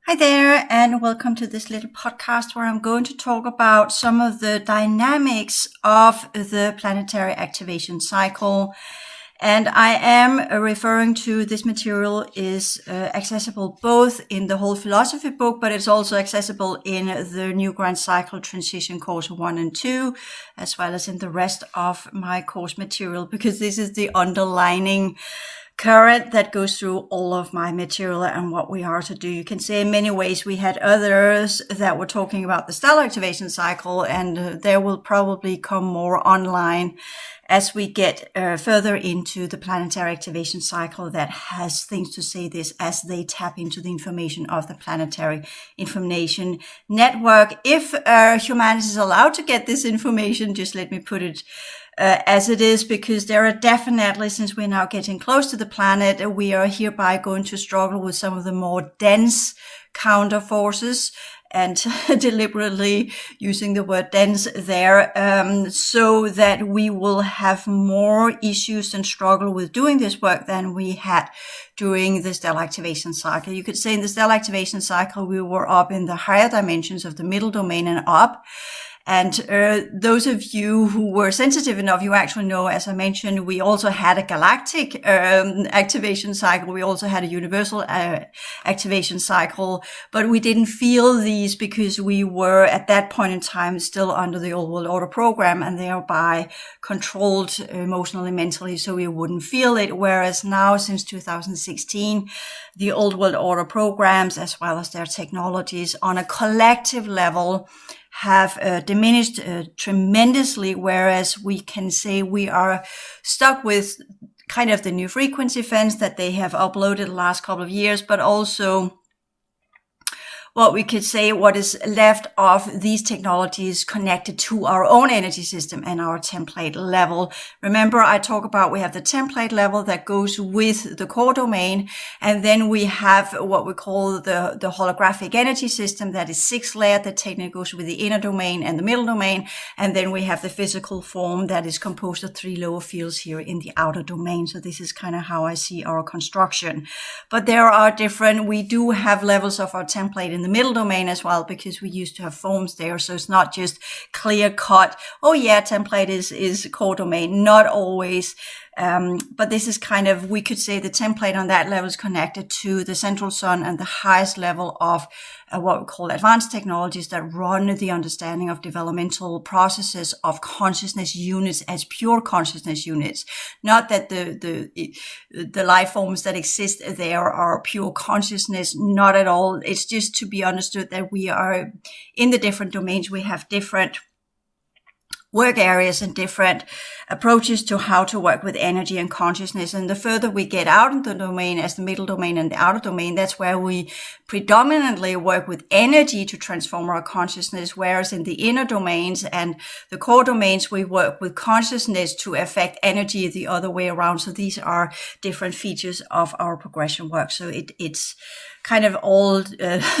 Hi there, and welcome to this little podcast where I'm going to talk about some of the dynamics of the planetary activation cycle. And I am referring to this material is accessible both in the whole philosophy book, but it's also accessible in the New Grand Cycle Transition Course 1 and 2, as well as in the rest of my course material, because this is the underlining current that goes through all of my material and what we are to do. You can say in many ways we had others that were talking about the stellar activation cycle, and there will probably come more online as we get further into the planetary activation cycle that has things to say this as they tap into the information of the planetary information network. If humanity is allowed to get this information, just let me put it as it is, because there are definitely, since we're now getting close to the planet, we are hereby going to struggle with some of the more dense counter forces, and deliberately using the word dense there, so that we will have more issues and struggle with doing this work than we had during the stellar activation cycle. You could say in the stellar activation cycle, we were up in the higher dimensions of the middle domain and up. And those of you who were sensitive enough, you actually know, as I mentioned, we also had a galactic activation cycle. We also had a universal activation cycle, but we didn't feel these because we were at that point in time still under the old world order program and thereby controlled emotionally, mentally, so we wouldn't feel it. Whereas now, since 2016, the old world order programs, as well as their technologies on a collective level, have diminished tremendously, whereas we can say we are stuck with kind of the new frequency fence that they have uploaded the last couple of years, but also what we could say, what is left of these technologies connected to our own energy system and our template level. Remember, I talk about we have the template level that goes with the core domain, and then we have what we call the holographic energy system that is 6-layered, that technically goes with the inner domain and the middle domain, and then we have the physical form that is composed of 3 lower fields here in the outer domain. So this is kind of how I see our construction. But there are different, we do have levels of our template in the middle domain as well, because we used to have forms there. So it's not just clear cut, oh yeah, template is core domain. Not always. But this is kind of, we could say the template on that level is connected to the central sun and the highest level of what we call advanced technologies that run the understanding of developmental processes of consciousness units as pure consciousness units. Not that the life forms that exist there are pure consciousness, not at all. It's just to be understood that we are in the different domains. We have different work areas and different approaches to how to work with energy and consciousness. And the further we get out in the domain as the middle domain and the outer domain, that's where we predominantly work with energy to transform our consciousness. Whereas in the inner domains and the core domains, we work with consciousness to affect energy the other way around. So these are different features of our progression work. So it's kind of all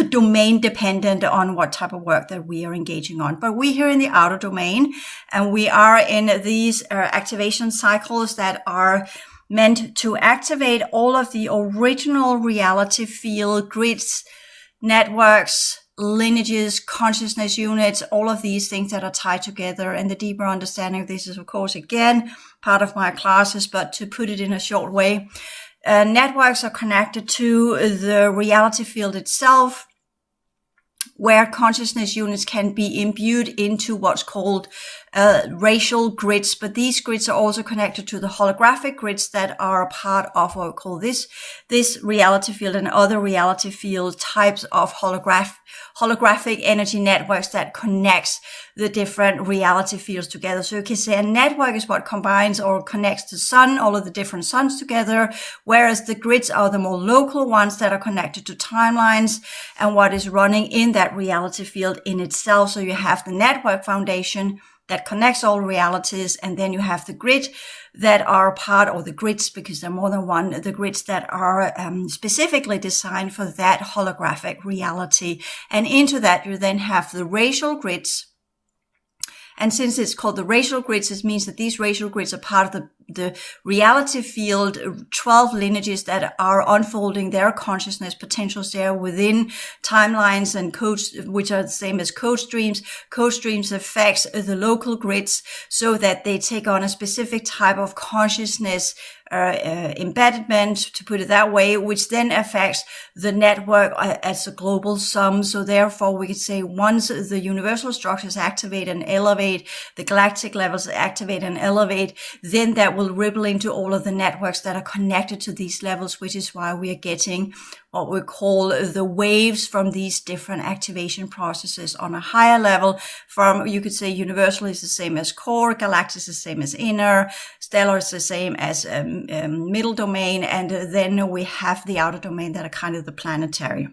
domain dependent on what type of work that we are engaging on. But we're here in the outer domain, and we are in these activation cycles that are meant to activate all of the original reality field grids, networks, lineages, consciousness units, all of these things that are tied together. And the deeper understanding of this is, of course, again, part of my classes, but to put it in a short way, networks are connected to the reality field itself, where consciousness units can be imbued into what's called racial grids. But these grids are also connected to the holographic grids that are a part of what we call this reality field and other reality field types of holographic energy networks that connects the different reality fields together. So you can say a network is what combines or connects the sun, all of the different suns together, whereas the grids are the more local ones that are connected to timelines and what is running in that reality field in itself. So you have the network foundation that connects all realities, and then you have the grid that are part, or the grids, because there are more than one, the grids that are specifically designed for that holographic reality. And into that, you then have the racial grids. And since it's called the racial grids, it means that these racial grids are part of the reality field, 12 lineages that are unfolding their consciousness potentials there within timelines and codes, which are the same as code streams. Code streams affects the local grids so that they take on a specific type of consciousness embedment, to put it that way, which then affects the network as a global sum. So therefore, we could say once the universal structures activate and elevate, the galactic levels activate and elevate, then that will ripple into all of the networks that are connected to these levels, which is why we are getting what we call the waves from these different activation processes on a higher level. From, you could say, universal is the same as core, galactic is the same as inner, stellar is the same as middle domain, and then we have the outer domain that are kind of the planetary.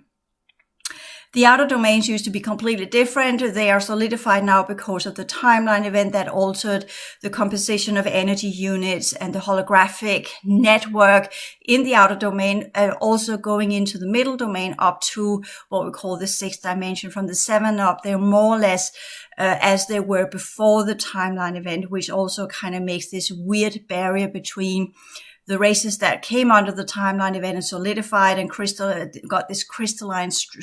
The outer domains used to be completely different. They are solidified now because of the timeline event that altered the composition of energy units and the holographic network in the outer domain, also going into the middle domain up to what we call the 6th dimension. From the 7 up, they're more or less as they were before the timeline event, which also kind of makes this weird barrier between the races that came under the timeline event and solidified and got this crystalline structure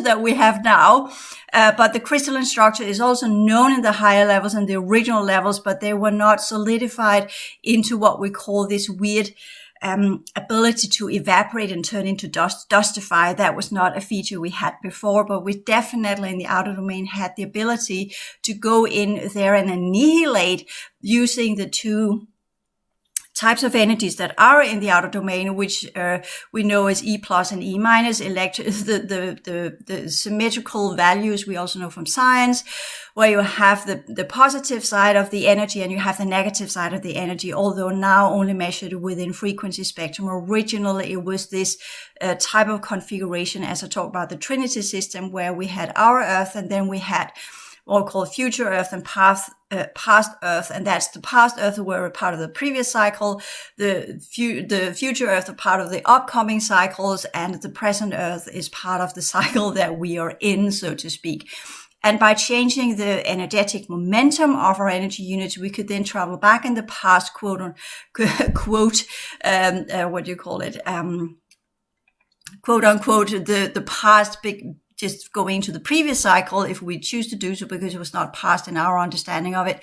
that we have now. But the crystalline structure is also known in the higher levels and the original levels, but they were not solidified into what we call this weird ability to evaporate and turn into dustify. That was not a feature we had before, but we definitely in the outer domain had the ability to go in there and annihilate using the two types of energies that are in the outer domain, which we know as E plus and E minus, the symmetrical values we also know from science, where you have the positive side of the energy and you have the negative side of the energy, although now only measured within frequency spectrum. Originally, it was this type of configuration, as I talked about the Trinity system, where we had our Earth and then we had what we call future Earth and past Earth, and that's the past Earth were a part of the previous cycle, the future Earth a part of the upcoming cycles, and the present Earth is part of the cycle that we are in, so to speak. And by changing the energetic momentum of our energy units, we could then travel back in the past, quote, unquote, the past big, just going to the previous cycle if we choose to do so, because it was not past in our understanding of it.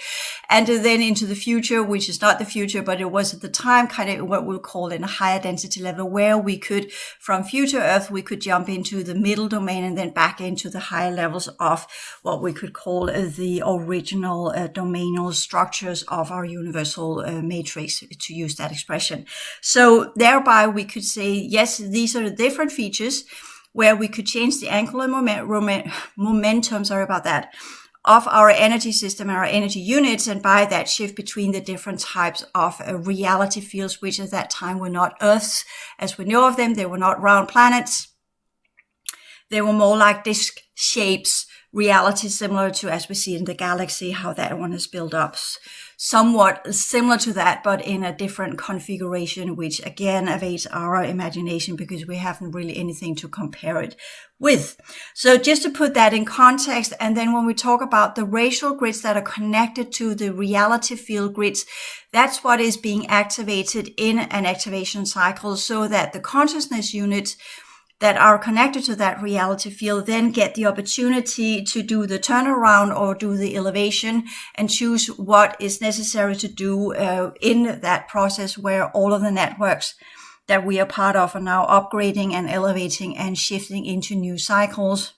And then into the future, which is not the future, but it was at the time kind of what we'll call in a higher density level, where we could, from future Earth, we could jump into the middle domain and then back into the higher levels of what we could call the original domainal structures of our universal matrix, to use that expression. So thereby we could say, yes, these are the different features where we could change the angular momentum, of our energy system, our energy units, and by that shift between the different types of reality fields, which at that time were not Earths as we know of them. They were not round planets. They were more like disk shapes, reality similar to as we see in the galaxy, how that one is built up. Somewhat similar to that, but in a different configuration, which again evades our imagination because we haven't really anything to compare it with. So just to put that in context, and then when we talk about the racial grids that are connected to the reality field grids, that's what is being activated in an activation cycle, so that the consciousness units that are connected to that reality field then get the opportunity to do the turnaround or do the elevation and choose what is necessary to do in that process, where all of the networks that we are part of are now upgrading and elevating and shifting into new cycles.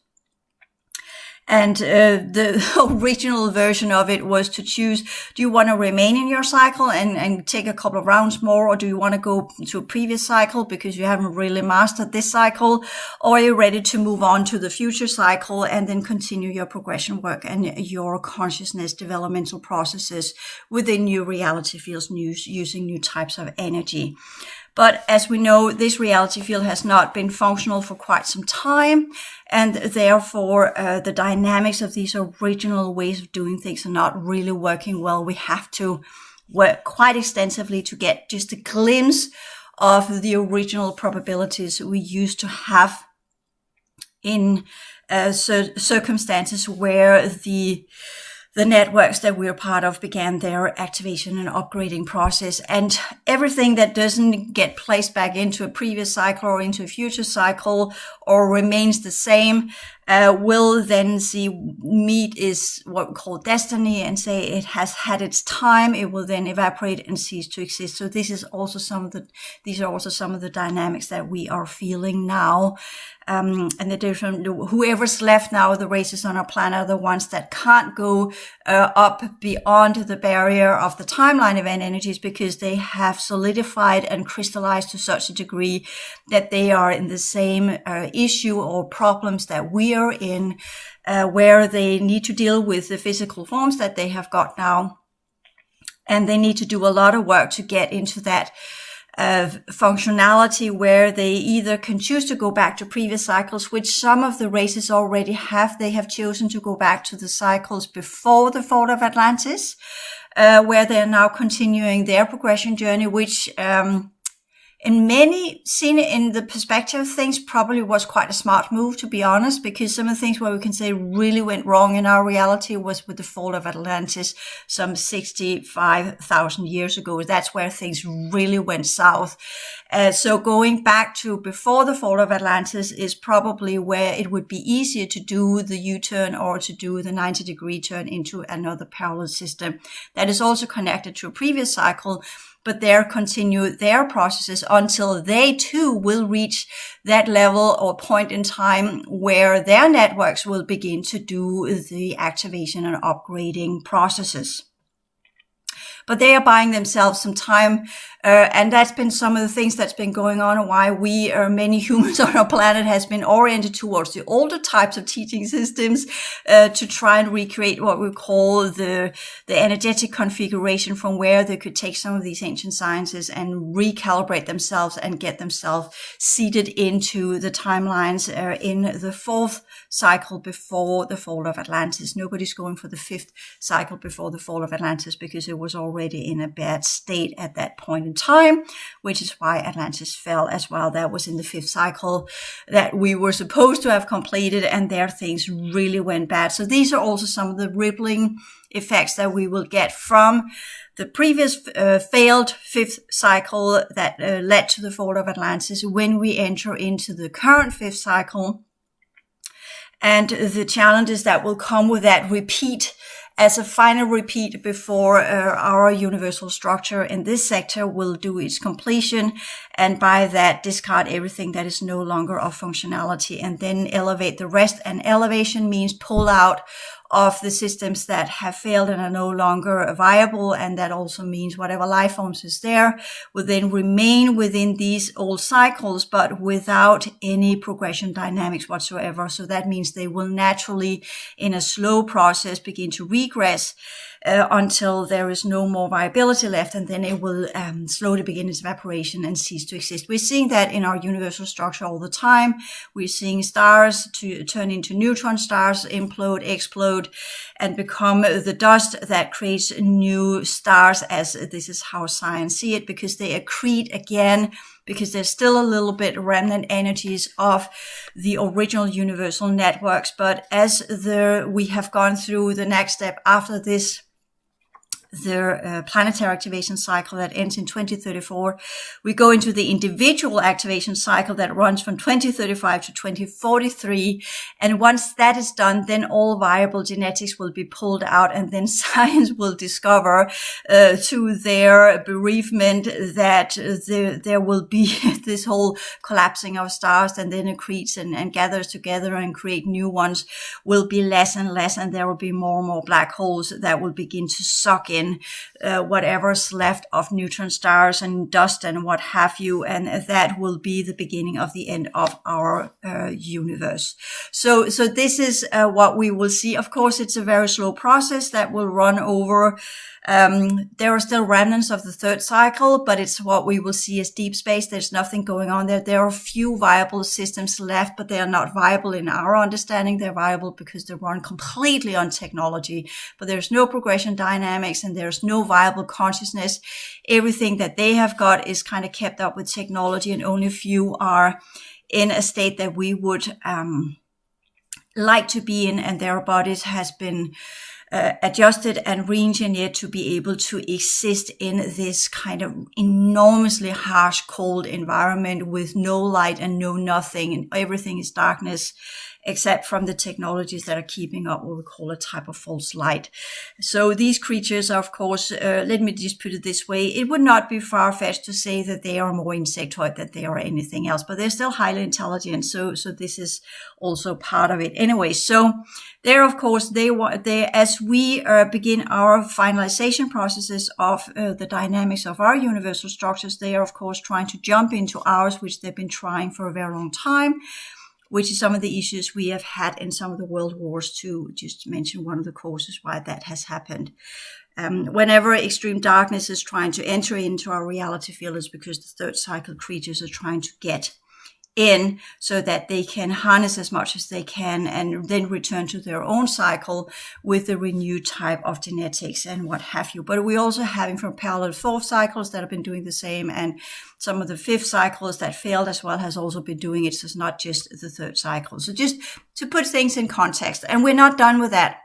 And the original version of it was to choose, do you want to remain in your cycle and take a couple of rounds more, or do you want to go to a previous cycle because you haven't really mastered this cycle, or are you ready to move on to the future cycle and then continue your progression work and your consciousness developmental processes within new reality fields, using new types of energy. But as we know, this reality field has not been functional for quite some time, and therefore the dynamics of these original ways of doing things are not really working well. We have to work quite extensively to get just a glimpse of the original probabilities we used to have in circumstances where the the networks that we're part of began their activation and upgrading process. And everything that doesn't get placed back into a previous cycle or into a future cycle or remains the same will then meet is what we call destiny and say it has had its time. It will then evaporate and cease to exist. So these are also some of the dynamics that we are feeling now. And the different, whoever's left now, the races on our planet are the ones that can't go up beyond the barrier of the timeline event energies because they have solidified and crystallized to such a degree that they are in the same issue or problems that we are in, where they need to deal with the physical forms that they have got now. And they need to do a lot of work to get into that functionality where they either can choose to go back to previous cycles, which some of the races already have. They have chosen to go back to the cycles before the fall of Atlantis, where they're now continuing their progression journey, which in many, seen in the perspective of things, probably was quite a smart move, to be honest, because some of the things where we can say really went wrong in our reality was with the fall of Atlantis some 65,000 years ago. That's where things really went south. So going back to before the fall of Atlantis is probably where it would be easier to do the U-turn or to do the 90-degree turn into another parallel system that is also connected to a previous cycle, but they continue their processes until they too will reach that level or point in time where their networks will begin to do the activation and upgrading processes. But they are buying themselves some time, and that's been some of the things that's been going on and why we, many humans on our planet, has been oriented towards the older types of teaching systems to try and recreate what we call the energetic configuration from where they could take some of these ancient sciences and recalibrate themselves and get themselves seated into the timelines in the fourth cycle before the fall of Atlantis. Nobody's going for the fifth cycle before the fall of Atlantis because it was already in a bad state at that point in time, which is why Atlantis fell as well. That was in the fifth cycle that we were supposed to have completed, and there things really went bad. So these are also some of the rippling effects that we will get from the previous failed fifth cycle that led to the fall of Atlantis when we enter into the current fifth cycle, and the challenges that will come with that repeat as a final repeat before our universal structure in this sector will do its completion, and by that discard everything that is no longer of functionality and then elevate the rest. And elevation means pull out of the systems that have failed and are no longer viable, and that also means whatever life forms is there will then remain within these old cycles but without any progression dynamics whatsoever. So that means they will naturally, in a slow process, begin to regress until there is no more viability left, and then it will slowly begin its evaporation and cease to exist. We're seeing that in our universal structure all the time. We're seeing stars to turn into neutron stars, implode, explode, and become the dust that creates new stars, as this is how science see it, because they accrete again, because there's still a little bit remnant energies of the original universal networks. But as we have gone through the next step after this, the planetary activation cycle that ends in 2034, we go into the individual activation cycle that runs from 2035 to 2043. And once that is done, then all viable genetics will be pulled out, and then science will discover to their bereavement that there will be this whole collapsing of stars, and then accretes and gathers together and create new ones will be less and less, and there will be more and more black holes that will begin to suck in whatever's left of neutron stars and dust and what have you, and that will be the beginning of the end of our universe. So this is what we will see. Of course, it's a very slow process that will run over. There are still remnants of the third cycle, but it's what we will see as deep space. There's nothing going on there. There are few viable systems left, but they are not viable in our understanding. They're viable because they run completely on technology, but there's no progression dynamics and there's no viable consciousness. Everything that they have got is kind of kept up with technology, and only few are in a state that we would like to be in, and their bodies has been adjusted and re-engineered to be able to exist in this kind of enormously harsh, cold environment with no light and no nothing, and everything is darkness, except from the technologies that are keeping up what we call a type of false light. So these creatures are, of course, let me just put it this way, it would not be far-fetched to say that they are more insectoid than they are anything else, but they're still highly intelligent, so this is also part of it. Anyway, so there, of course, they as we begin our finalization processes of the dynamics of our universal structures, they are, of course, trying to jump into ours, which they've been trying for a very long time, which is some of the issues we have had in some of the world wars, to just mention one of the causes why that has happened. Whenever extreme darkness is trying to enter into our reality field, is because the third cycle creatures are trying to get in so that they can harness as much as they can and then return to their own cycle with the renewed type of genetics and what have you. But we're also having from parallel fourth cycles that have been doing the same, and some of the fifth cycles that failed as well has also been doing it. So it's not just the third cycle. So just to put things in context, and we're not done with that.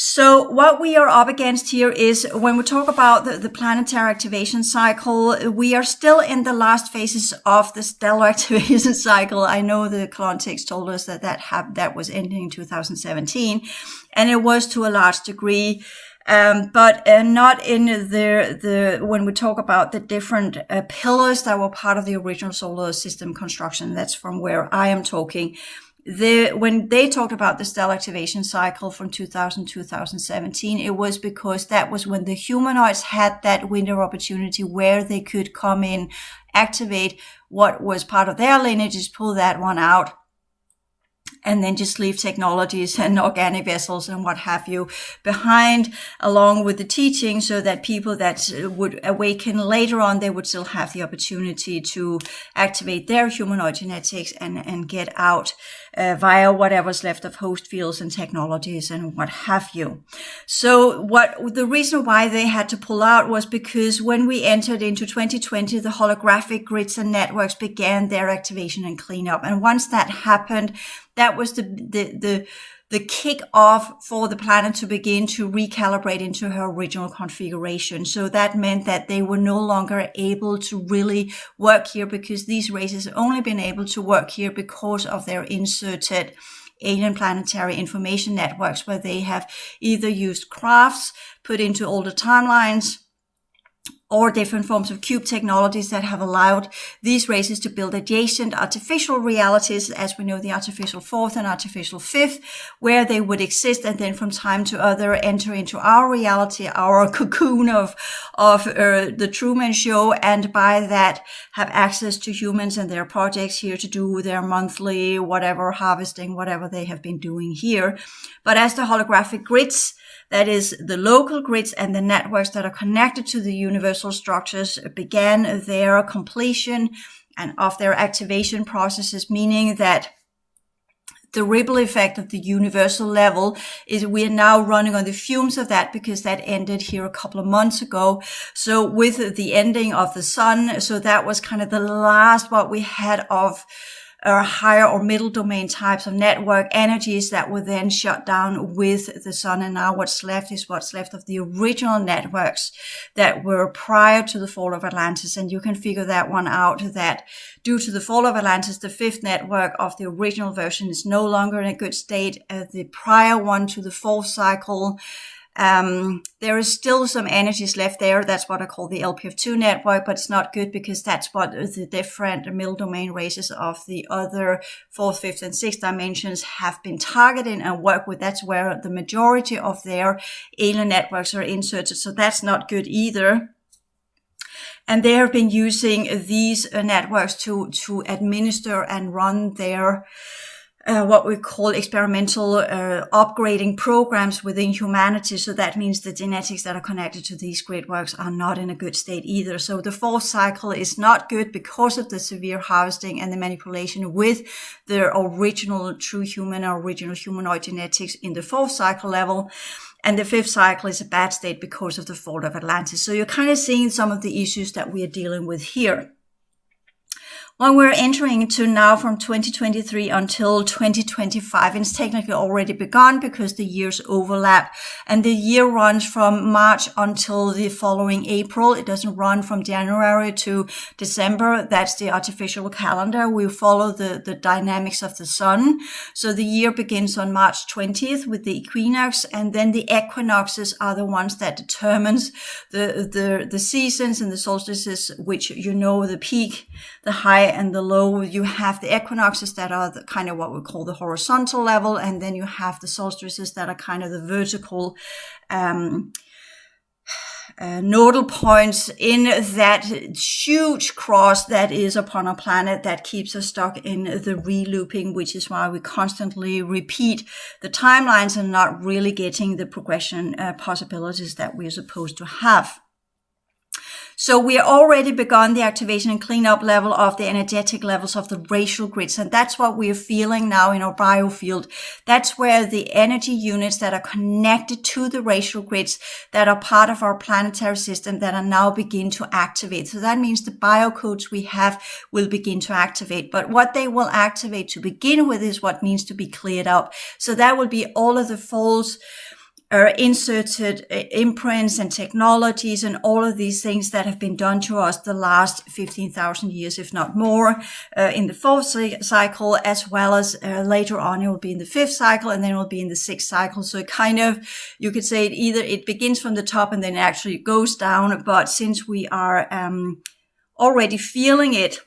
So what we are up against here is when we talk about the planetary activation cycle, we are still in the last phases of the stellar activation cycle. I know the context told us that was ending in 2017, and it was to a large degree. But not in the when we talk about the different pillars that were part of the original solar system construction. That's from where I am talking. When they talked about the stellar activation cycle from 2000 to 2017, it was because that was when the humanoids had that window of opportunity where they could come in, activate what was part of their lineages, pull that one out, and then just leave technologies and organic vessels and what have you behind, along with the teaching, so that people that would awaken later on, they would still have the opportunity to activate their humanoid genetics and get out via whatever's left of host fields and technologies and what have you. So the reason why they had to pull out was because when we entered into 2020, the holographic grids and networks began their activation and cleanup. And once that happened, that was the kick off for the planet to begin to recalibrate into her original configuration. So that meant that they were no longer able to really work here, because these races have only been able to work here because of their inserted alien planetary information networks, where they have either used crafts put into older timelines or different forms of cube technologies that have allowed these races to build adjacent artificial realities, as we know, the artificial fourth and artificial fifth, where they would exist and then from time to other enter into our reality, our cocoon of the Truman Show, and by that have access to humans and their projects here to do their monthly whatever harvesting, whatever they have been doing here. But as the holographic grids, that is, the local grids and the networks that are connected to the universal structures, began their completion and of their activation processes, meaning that the ripple effect of the universal level is we're now running on the fumes of that, because that ended here a couple of months ago. So with the ending of the sun, so that was kind of the last what we had of higher or middle domain types of network energies that were then shut down with the sun. And now what's left is what's left of the original networks that were prior to the fall of Atlantis. And you can figure that one out, that due to the fall of Atlantis, the fifth network of the original version is no longer in a good state. The prior one to the fourth cycle, there is still some energies left there. That's what I call the LPF2 network, but it's not good, because that's what the different middle domain races of the other fourth, fifth, and sixth dimensions have been targeting and work with. That's where the majority of their alien networks are inserted. So that's not good either. And they have been using these networks to administer and run their what we call experimental upgrading programs within humanity. So that means the genetics that are connected to these grid works are not in a good state either. So the fourth cycle is not good because of the severe harvesting and the manipulation with the original true human or original humanoid genetics in the fourth cycle level. And the fifth cycle is a bad state because of the fall of Atlantis. So you're kind of seeing some of the issues that we are dealing with here. Well, we're entering into now from 2023 until 2025, and it's technically already begun because the years overlap, and the year runs from March until the following April. It doesn't run from January to December. That's the artificial calendar. We follow the dynamics of the sun. So the year begins on March 20th with the equinox, and then the equinoxes are the ones that determines the seasons and the solstices, which the peak, the high, and the low. You have the equinoxes that are the kind of what we call the horizontal level, and then you have the solstices that are kind of the vertical nodal points in that huge cross that is upon our planet that keeps us stuck in the re-looping, which is why we constantly repeat the timelines and not really getting the progression possibilities that we're supposed to have. So we already begun the activation and cleanup level of the energetic levels of the racial grids. And that's what we're feeling now in our biofield. That's where the energy units that are connected to the racial grids that are part of our planetary system that are now begin to activate. So that means the biocodes we have will begin to activate. But what they will activate to begin with is what needs to be cleared up. So that will be all of the false inserted imprints and technologies and all of these things that have been done to us the last 15,000 years, if not more, in the fourth cycle, as well as later on it will be in the fifth cycle, and then it will be in the sixth cycle. So it kind of, you could say it begins from the top and then it actually goes down. But since we are already feeling it,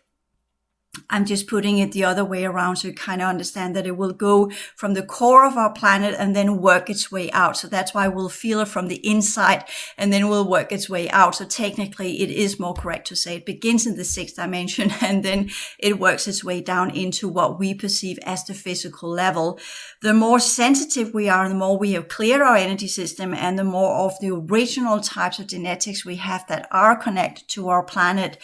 I'm just putting it the other way around so you kind of understand that it will go from the core of our planet and then work its way out. So that's why we'll feel it from the inside and then will work its way out. So technically it is more correct to say it begins in the sixth dimension and then it works its way down into what we perceive as the physical level. The more sensitive we are, the more we have cleared our energy system, and the more of the original types of genetics we have that are connected to our planet,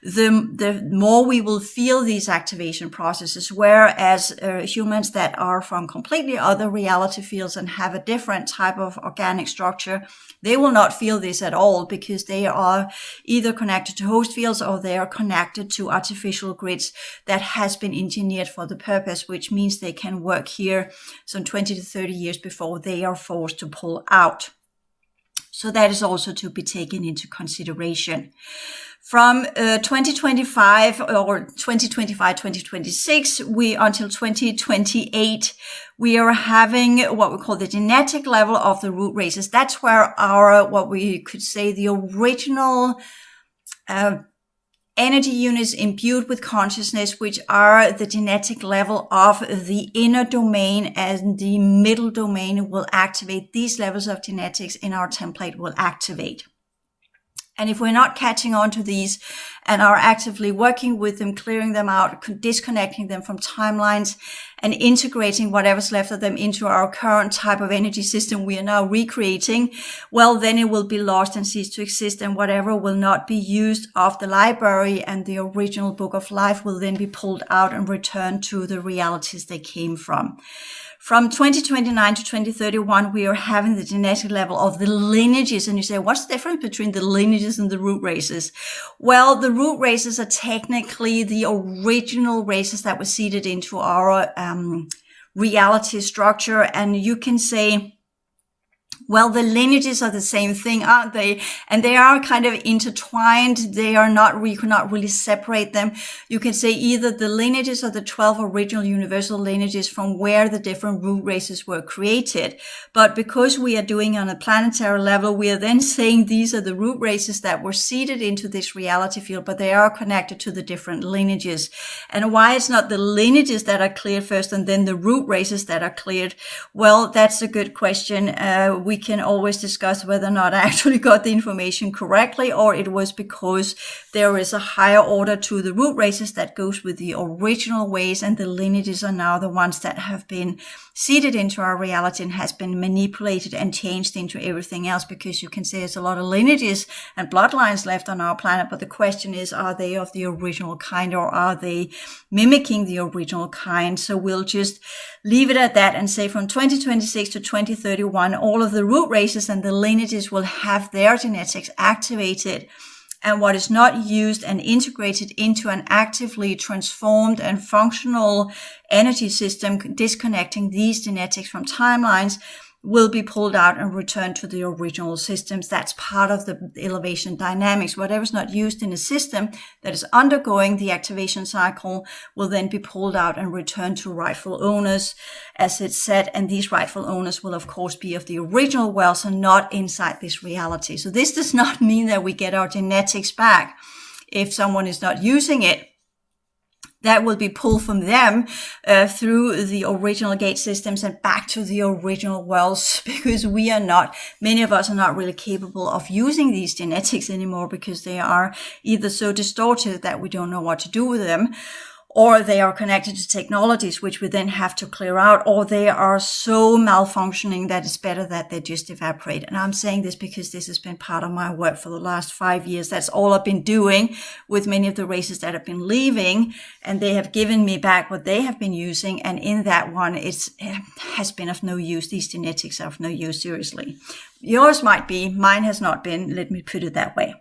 the more we will feel these activation processes, whereas humans that are from completely other reality fields and have a different type of organic structure, they will not feel this at all because they are either connected to host fields or they are connected to artificial grids that has been engineered for the purpose, which means they can work here some 20 to 30 years before they are forced to pull out. So that is also to be taken into consideration. From 2025 or 2026, until 2028, we are having what we call the genetic level of the root races. That's where our, what we could say, the original energy units imbued with consciousness, which are the genetic level of the inner domain and the middle domain, will activate. These levels of genetics in our template will activate. And if we're not catching on to these and are actively working with them, clearing them out, disconnecting them from timelines and integrating whatever's left of them into our current type of energy system we are now recreating, well, then it will be lost and cease to exist, and whatever will not be used of the library and the original book of life will then be pulled out and returned to the realities they came from. From 2029 to 2031, we are having the genetic level of the lineages. And you say, what's the difference between the lineages and the root races? Well, the root races are technically the original races that were seeded into our reality structure. And you can say, well, the lineages are the same thing, aren't they? And they are kind of intertwined. They are not, you cannot really separate them. You can say either the lineages are the 12 original universal lineages from where the different root races were created. But because we are doing on a planetary level, we are then saying these are the root races that were seeded into this reality field, but they are connected to the different lineages. And why it's not the lineages that are cleared first and then the root races that are cleared? Well, that's a good question. We can always discuss whether or not I actually got the information correctly, or it was because there is a higher order to the root races that goes with the original ways, and the lineages are now the ones that have been seeded into our reality and has been manipulated and changed into everything else, because you can say there's a lot of lineages and bloodlines left on our planet, but the question is, are they of the original kind or are they mimicking the original kind? So we'll just leave it at that and say from 2026 to 2031, all of the root races and the lineages will have their genetics activated. and what is not used and integrated into an actively transformed and functional energy system, disconnecting these genetics from timelines, will be pulled out and returned to the original systems. That's part of the elevation dynamics. Whatever's not used in a system that is undergoing the activation cycle will then be pulled out and returned to rightful owners, as it's said. And these rightful owners will, of course, be of the original wealth and not inside this reality. So this does not mean that we get our genetics back if someone is not using it. That will be pulled from them through the original gate systems and back to the original wells, because many of us are not really capable of using these genetics anymore, because they are either so distorted that we don't know what to do with them, or they are connected to technologies which we then have to clear out, or they are so malfunctioning that it's better that they just evaporate. And I'm saying this because this has been part of my work for the last 5 years. That's all I've been doing with many of the races that have been leaving, and they have given me back what they have been using. And in that one, it has been of no use. These genetics are of no use, seriously. Yours might be, mine has not been. Let me put it that way.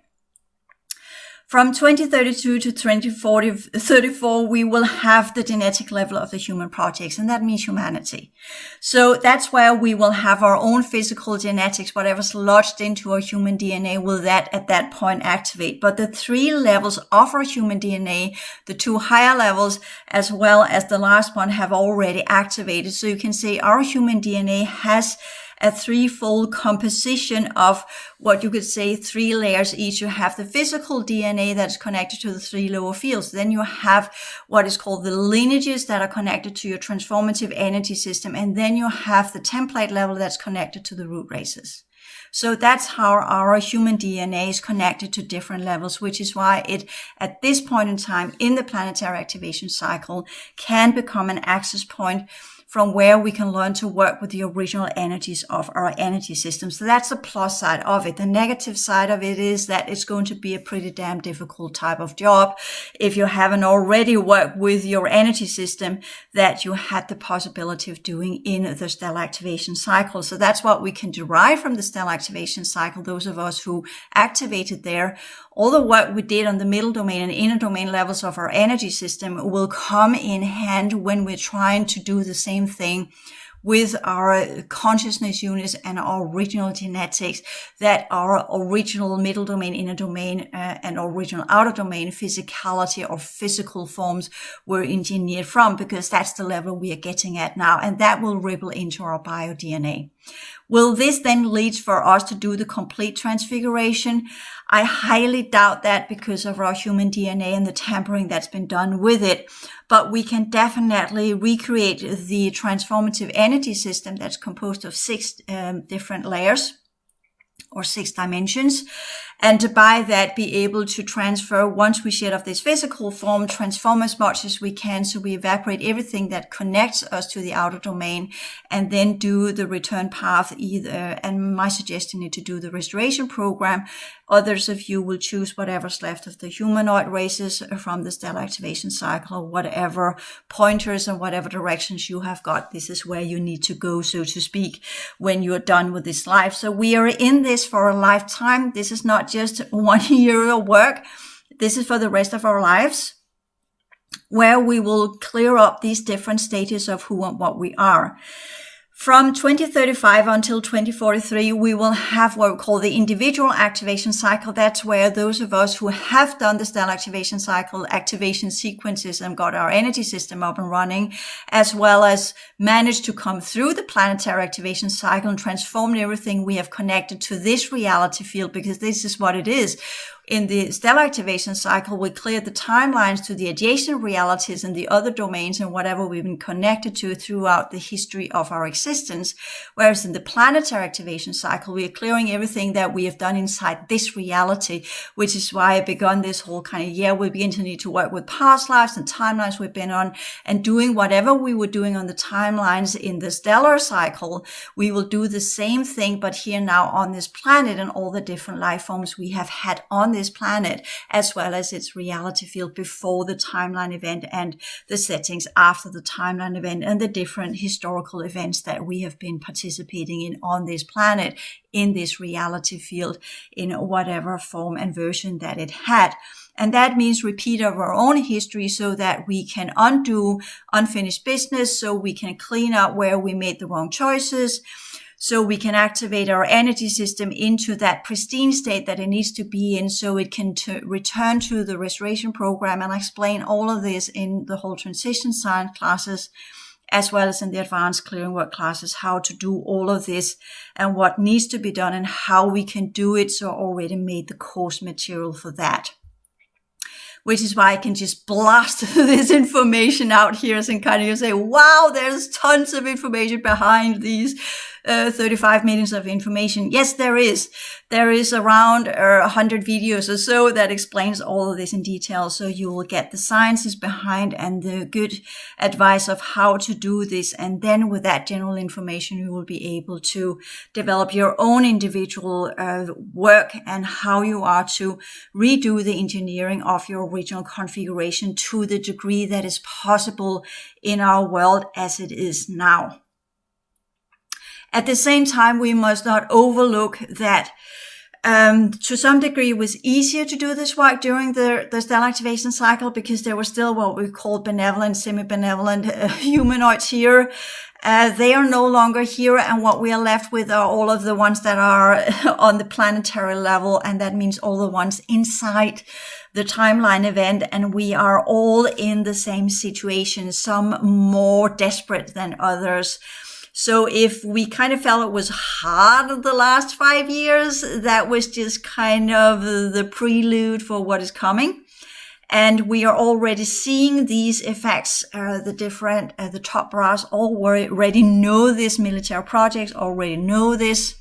From 2032 to 2034, we will have the genetic level of the human projects, and that means humanity. So that's where we will have our own physical genetics. Whatever's lodged into our human DNA will at that point activate. But the 3 levels of our human DNA, the 2 higher levels, as well as the last one, have already activated. So you can say our human DNA has a 3-fold composition of what you could say 3 layers each. You have the physical DNA that's connected to the 3 lower fields. Then you have what is called the lineages that are connected to your transformative energy system. And then you have the template level that's connected to the root races. So that's how our human DNA is connected to different levels, which is why it, at this point in time in the planetary activation cycle, can become an access point from where we can learn to work with the original energies of our energy system. So that's the plus side of it. The negative side of it is that it's going to be a pretty damn difficult type of job if you haven't already worked with your energy system that you had the possibility of doing in the stellar activation cycle. So that's what we can derive from the stellar activation cycle. Those of us who activated there, all the work we did on the middle domain and inner domain levels of our energy system will come in hand when we're trying to do the same thing with our consciousness units and our original genetics that our original middle domain, inner domain, and original outer domain physicality or physical forms were engineered from, because that's the level we are getting at now. And that will ripple into our bio DNA. Will this then lead for us to do the complete transfiguration? I highly doubt that, because of our human DNA and the tampering that's been done with it. But we can definitely recreate the transformative energy system that's composed of 6 different layers or 6 dimensions. And by that, be able to transfer, once we shed off this physical form, transform as much as we can. So we evaporate everything that connects us to the outer domain, and then do the return path either. And my suggestion is to do the restoration program. Others of you will choose whatever's left of the humanoid races from the stellar activation cycle, or whatever pointers and whatever directions you have got. This is where you need to go, so to speak, when you're done with this life. So we are in this for a lifetime. This is not just 1 year of work. This is for the rest of our lives, where we will clear up these different stages of who and what we are. From 2035 until 2043, we will have what we call the individual activation cycle. That's where those of us who have done the stellar activation cycle, activation sequences, and got our energy system up and running, as well as managed to come through the planetary activation cycle and transform everything we have connected to this reality field, because this is what it is. In the stellar activation cycle, we cleared the timelines to the adjacent realities and the other domains and whatever we've been connected to throughout the history of our existence. Whereas in the planetary activation cycle, we are clearing everything that we have done inside this reality, which is why I begun this whole kind of we begin to need to work with past lives and timelines we've been on, and doing whatever we were doing on the timelines in the stellar cycle. We will do the same thing, but here now on this planet, and all the different life forms we have had on this planet, as well as its reality field before the timeline event and the settings after the timeline event and the different historical events that we have been participating in on this planet, in this reality field, in whatever form and version that it had. And that means repeat of our own history so that we can undo unfinished business, so we can clean up where we made the wrong choices, so we can activate our energy system into that pristine state that it needs to be in, so it can return to the restoration program. And I explain all of this in the whole transition science classes, as well as in the advanced clearing work classes, how to do all of this and what needs to be done and how we can do it. So I already made the course material for that, which is why I can just blast this information out here and kind of say, wow, there's tons of information behind these 35 minutes of information. Yes, there is. There is around 100 videos or so that explains all of this in detail. So you will get the sciences behind and the good advice of how to do this. And then with that general information, you will be able to develop your own individual work and how you are to redo the engineering of your original configuration to the degree that is possible in our world as it is now. At the same time, we must not overlook that to some degree it was easier to do this work during the stellar activation cycle because there were still what we call benevolent, semi-benevolent humanoids here. They are no longer here, and what we are left with are all of the ones that are on the planetary level, and that means all the ones inside the timeline event, and we are all in the same situation, some more desperate than others. So if we kind of felt it was hard the last 5 years, that was just kind of the prelude for what is coming. And we are already seeing these effects. The top brass already know this, military projects already know this.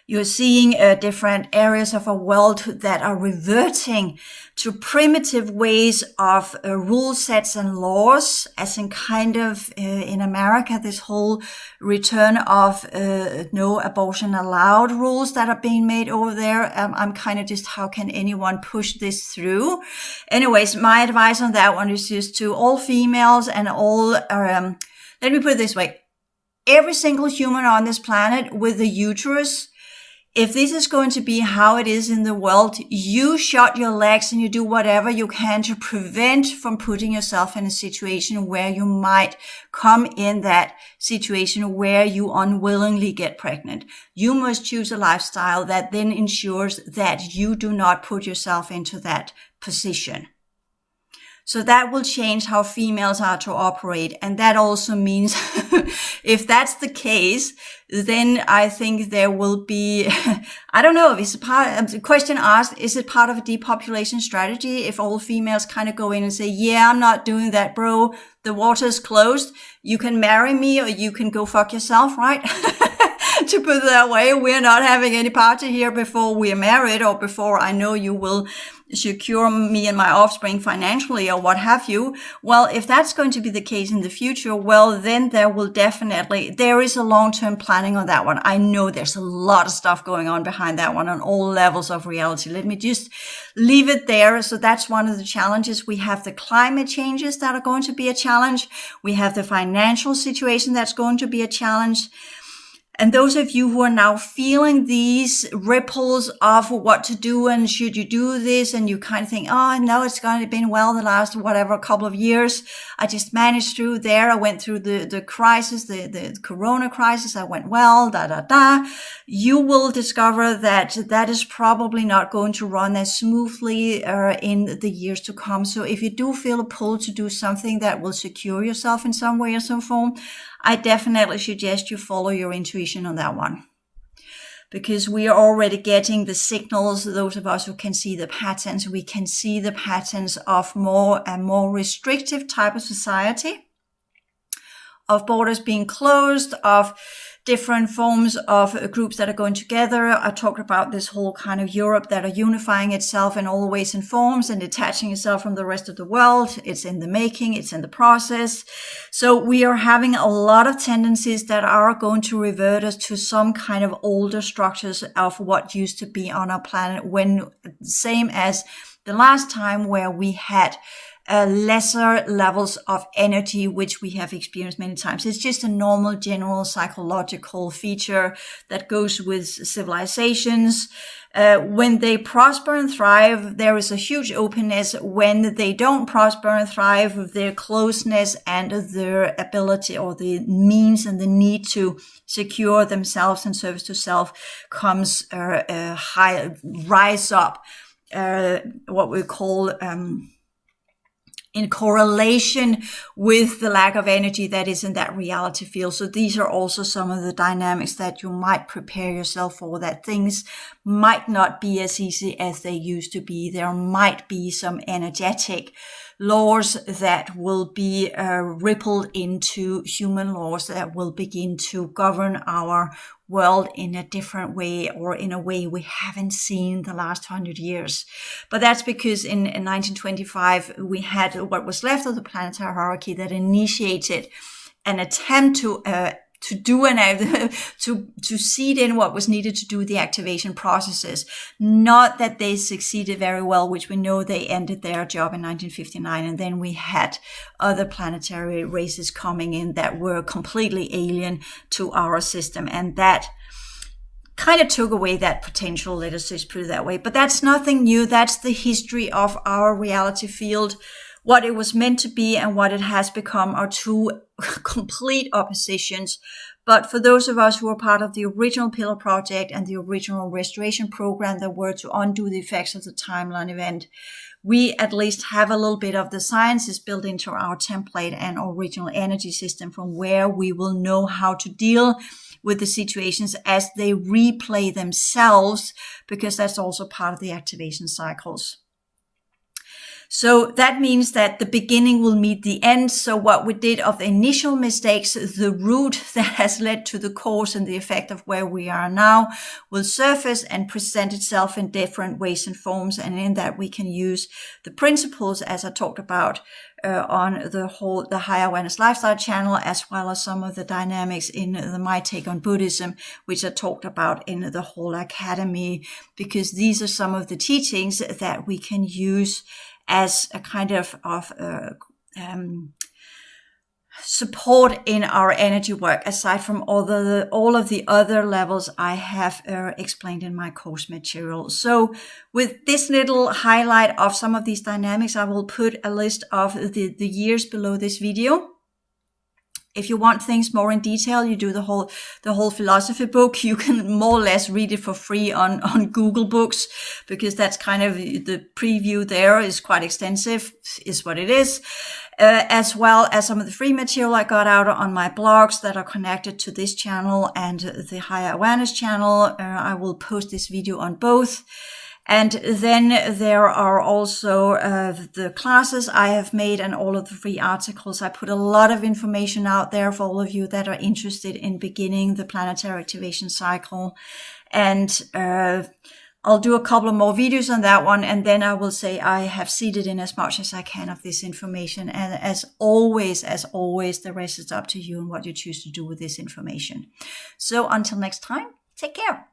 You're seeing different areas of our world that are reverting to primitive ways of rule sets and laws, as in kind of in America, this whole return of no abortion allowed rules that are being made over there. I'm kind of just, how can anyone push this through? Anyways, my advice on that one is just to all females and all, let me put it this way. Every single human on this planet with a uterus, if this is going to be how it is in the world, you shut your legs and you do whatever you can to prevent from putting yourself in a situation where you might come in that situation where you unwillingly get pregnant. You must choose a lifestyle that then ensures that you do not put yourself into that position. So that will change how females are to operate. And that also means if that's the case, then I think there will be, I don't know, if it's the question asked, is it part of a depopulation strategy? If all females kind of go in and say, yeah, I'm not doing that, bro. The water's closed. You can marry me or you can go fuck yourself, right? To put it that way, we're not having any party here before we're married or before I know you will secure me and my offspring financially or what have you. Well, if that's going to be the case in the future, well, then there is a long-term planning on that one. I know there's a lot of stuff going on behind that one on all levels of reality. Let me just leave it there. So that's one of the challenges. We have the climate changes that are going to be a challenge. We have the financial situation that's going to be a challenge. And those of you who are now feeling these ripples of what to do and should you do this, and you kind of think, oh, no, it's going to been well the last, whatever, couple of years. I just managed through there. I went through the crisis, the corona crisis. I went well, You will discover that that is probably not going to run as smoothly in the years to come. So if you do feel a pull to do something that will secure yourself in some way or some form, I definitely suggest you follow your intuition on that one, because we are already getting the signals. Those of us who can see the patterns, we can see the patterns of more and more restrictive type of society, of borders being closed, of different forms of groups that are going together. I talked about this whole kind of Europe that are unifying itself in all ways and forms and detaching itself from the rest of the world. It's in the making, it's in the process. So we are having a lot of tendencies that are going to revert us to some kind of older structures of what used to be on our planet, when same as the last time where we had lesser levels of energy, which we have experienced many times. It's just a normal general psychological feature that goes with civilizations. When they prosper and thrive, there is a huge openness. When they don't prosper and thrive, their closeness and their ability or the means and the need to secure themselves and service to self comes rise up, what we call in correlation with the lack of energy that is in that reality field. So these are also some of the dynamics that you might prepare yourself for, that things might not be as easy as they used to be. There might be some energetic laws that will be rippled into human laws that will begin to govern our world in a different way, or in a way we haven't seen the last 100 years. But that's because in 1925, we had what was left of the planetary hierarchy that initiated an attempt to seed in what was needed to do the activation processes. Not that they succeeded very well, which we know they ended their job in 1959. And then we had other planetary races coming in that were completely alien to our system. And that kind of took away that potential, let us just put it that way. But that's nothing new. That's the history of our reality field. What it was meant to be and what it has become are two complete oppositions. But for those of us who are part of the original Pillar Project and the original restoration program that were to undo the effects of the timeline event, we at least have a little bit of the sciences built into our template and original energy system, from where we will know how to deal with the situations as they replay themselves, because that's also part of the activation cycles. So that means that the beginning will meet the end. So what we did of the initial mistakes, the root that has led to the cause and the effect of where we are now, will surface and present itself in different ways and forms. And in that we can use the principles, as I talked about on the Higher Awareness Lifestyle channel, as well as some of the dynamics in the My Take on Buddhism, which I talked about in the whole academy, because these are some of the teachings that we can use as a kind of support in our energy work, aside from all of the other levels I have explained in my course material. So with this little highlight of some of these dynamics, I will put a list of the years below this video. If you want things more in detail, you do the whole philosophy book. You can more or less read it for free on Google Books, because that's kind of the preview there is quite extensive, is what it is. As well as some of the free material I got out on my blogs that are connected to this channel and the Higher Awareness channel. I will post this video on both. And then there are also the classes I have made and all of the free articles. I put a lot of information out there for all of you that are interested in beginning the planetary activation cycle. And I'll do a couple of more videos on that one. And then I will say I have seeded in as much as I can of this information. And as always, the rest is up to you and what you choose to do with this information. So until next time, take care.